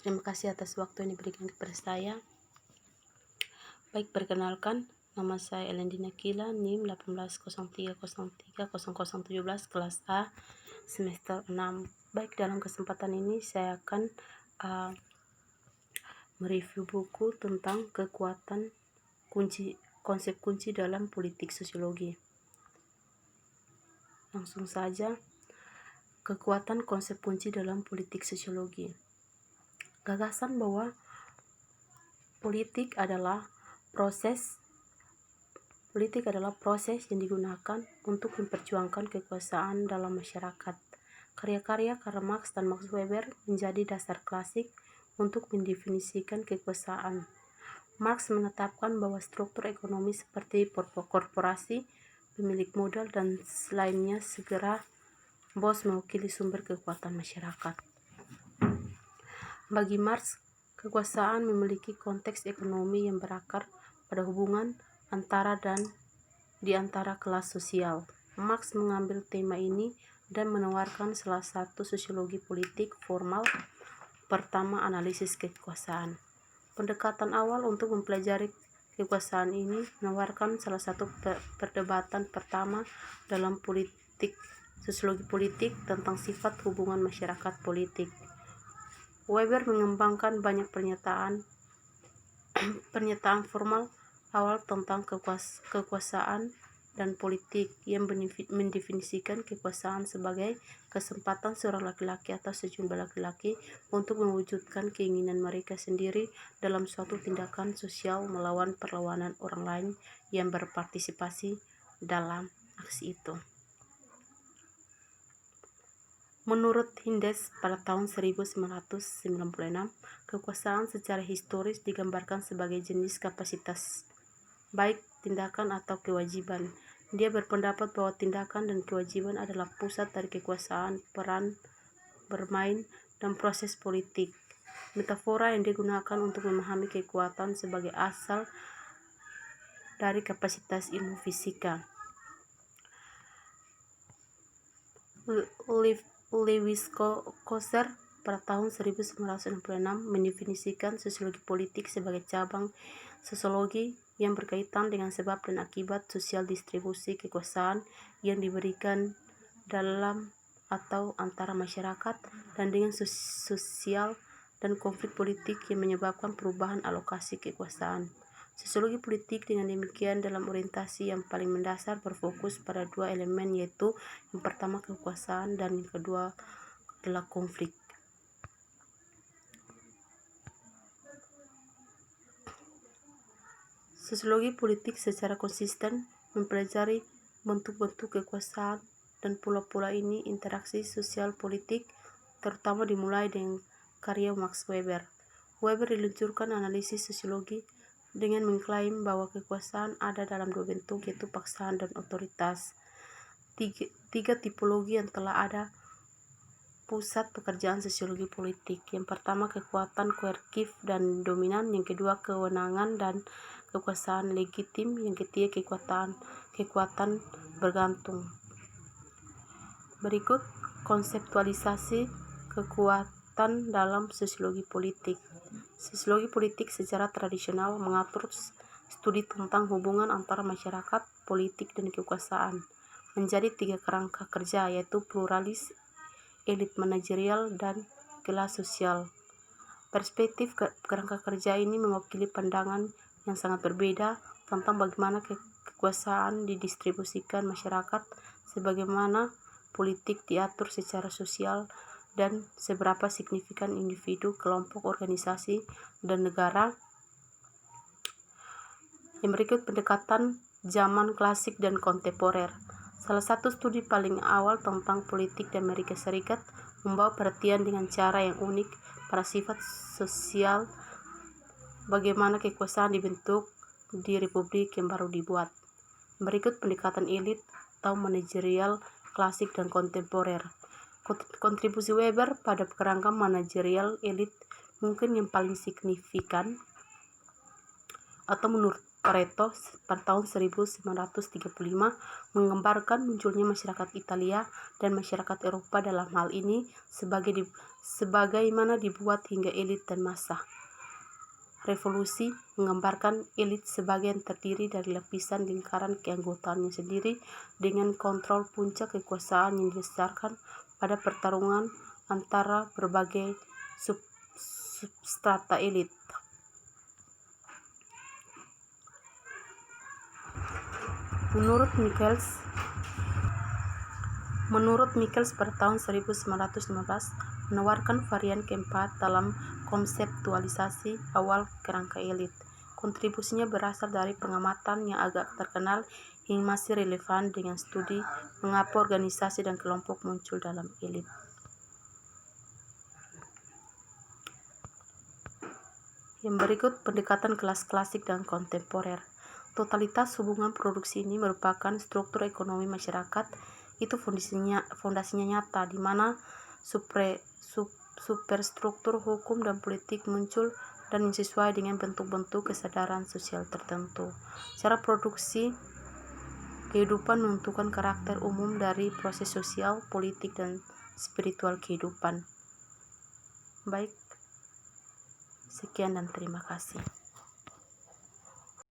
Terima kasih atas waktu yang diberikan kepada saya. Baik, perkenalkan, nama saya Elendina Kila, NIM 1803030017, kelas A, semester 6. Baik, dalam kesempatan ini saya akan mereview buku tentang konsep kunci dalam politik sosiologi. Langsung saja, kekuatan konsep kunci dalam politik sosiologi. Gagasan bahwa politik adalah proses yang digunakan untuk memperjuangkan kekuasaan dalam masyarakat. Karya-karya Karl Marx dan Max Weber menjadi dasar klasik untuk mendefinisikan kekuasaan. Marx menetapkan bahwa struktur ekonomi seperti korporasi, pemilik modal, dan lainnya segera bos mewakili sumber kekuatan masyarakat. Bagi Marx, kekuasaan memiliki konteks ekonomi yang berakar pada hubungan di antara kelas sosial. Marx mengambil tema ini dan menawarkan salah satu sosiologi politik formal pertama, analisis kekuasaan. Pendekatan awal untuk mempelajari kekuasaan ini menawarkan salah satu perdebatan pertama dalam sosiologi politik tentang sifat hubungan masyarakat politik. Weber mengembangkan banyak pernyataan formal awal tentang kekuasaan dan politik yang mendefinisikan kekuasaan sebagai kesempatan seorang laki-laki atau sejumlah laki-laki untuk mewujudkan keinginan mereka sendiri dalam suatu tindakan sosial melawan perlawanan orang lain yang berpartisipasi dalam aksi itu. Menurut Hindes, pada tahun 1996, kekuasaan secara historis digambarkan sebagai jenis kapasitas, baik tindakan atau kewajiban. Dia berpendapat bahwa tindakan dan kewajiban adalah pusat dari kekuasaan, peran, bermain, dan proses politik. Metafora yang digunakan untuk memahami kekuatan sebagai asal dari kapasitas ilmu fisika. Lewis Coser pada tahun 1966 mendefinisikan sosiologi politik sebagai cabang sosiologi yang berkaitan dengan sebab dan akibat sosial distribusi kekuasaan yang diberikan dalam atau antara masyarakat dan dengan sosial dan konflik politik yang menyebabkan perubahan alokasi kekuasaan. Sosiologi politik dengan demikian dalam orientasi yang paling mendasar berfokus pada dua elemen, yaitu yang pertama kekuasaan dan yang kedua adalah konflik. Sosiologi politik secara konsisten mempelajari bentuk-bentuk kekuasaan dan pola-pola ini interaksi sosial politik, terutama dimulai dengan karya Max Weber. Weber diluncurkan analisis sosiologi dengan mengklaim bahwa kekuasaan ada dalam dua bentuk, yaitu paksaan dan otoritas. Tiga tipologi yang telah ada pusat pekerjaan sosiologi politik. Yang pertama, kekuatan koerkif dan dominan. Yang kedua, kewenangan dan kekuasaan legitim. Yang ketiga, kekuatan bergantung. Berikut konseptualisasi kekuatan dalam sosiologi politik. Sosiologi politik secara tradisional mengatur studi tentang hubungan antara masyarakat, politik, dan kekuasaan menjadi tiga kerangka kerja, yaitu pluralis, elit manajerial, dan kelas sosial. Perspektif kerangka kerja ini mewakili pandangan yang sangat berbeda tentang bagaimana kekuasaan didistribusikan masyarakat, sebagaimana politik diatur secara sosial, dan seberapa signifikan individu, kelompok, organisasi, dan negara. Yang berikut pendekatan zaman klasik dan kontemporer. Salah satu studi paling awal tentang politik di Amerika Serikat membawa perhatian dengan cara yang unik pada sifat sosial bagaimana kekuasaan dibentuk di republik yang baru dibuat. Berikut pendekatan elit atau manajerial klasik dan kontemporer. Kontribusi Weber pada kerangka manajerial elit mungkin yang paling signifikan, atau menurut Pareto pada tahun 1935 menggambarkan munculnya masyarakat Italia dan masyarakat Eropa dalam hal ini sebagaimana dibuat hingga elit dan massa. Revolusi menggambarkan elit sebagai yang terdiri dari lapisan lingkaran keanggotaannya sendiri dengan kontrol puncak kekuasaan yang didasarkan pada pertarungan antara berbagai substrata elit. Menurut Michels pada tahun 1915 menawarkan varian keempat dalam konseptualisasi awal kerangka elit. Kontribusinya berasal dari pengamatan yang agak terkenal yang masih relevan dengan studi mengapa organisasi dan kelompok muncul dalam elit. Yang berikut pendekatan kelas klasik dan kontemporer. Totalitas hubungan produksi ini merupakan struktur ekonomi masyarakat. Itu fondasinya nyata, di mana superstruktur hukum dan politik muncul dan sesuai dengan bentuk-bentuk kesadaran sosial tertentu. Cara produksi kehidupan menentukan karakter umum dari proses sosial, politik, dan spiritual kehidupan. Baik, sekian dan terima kasih.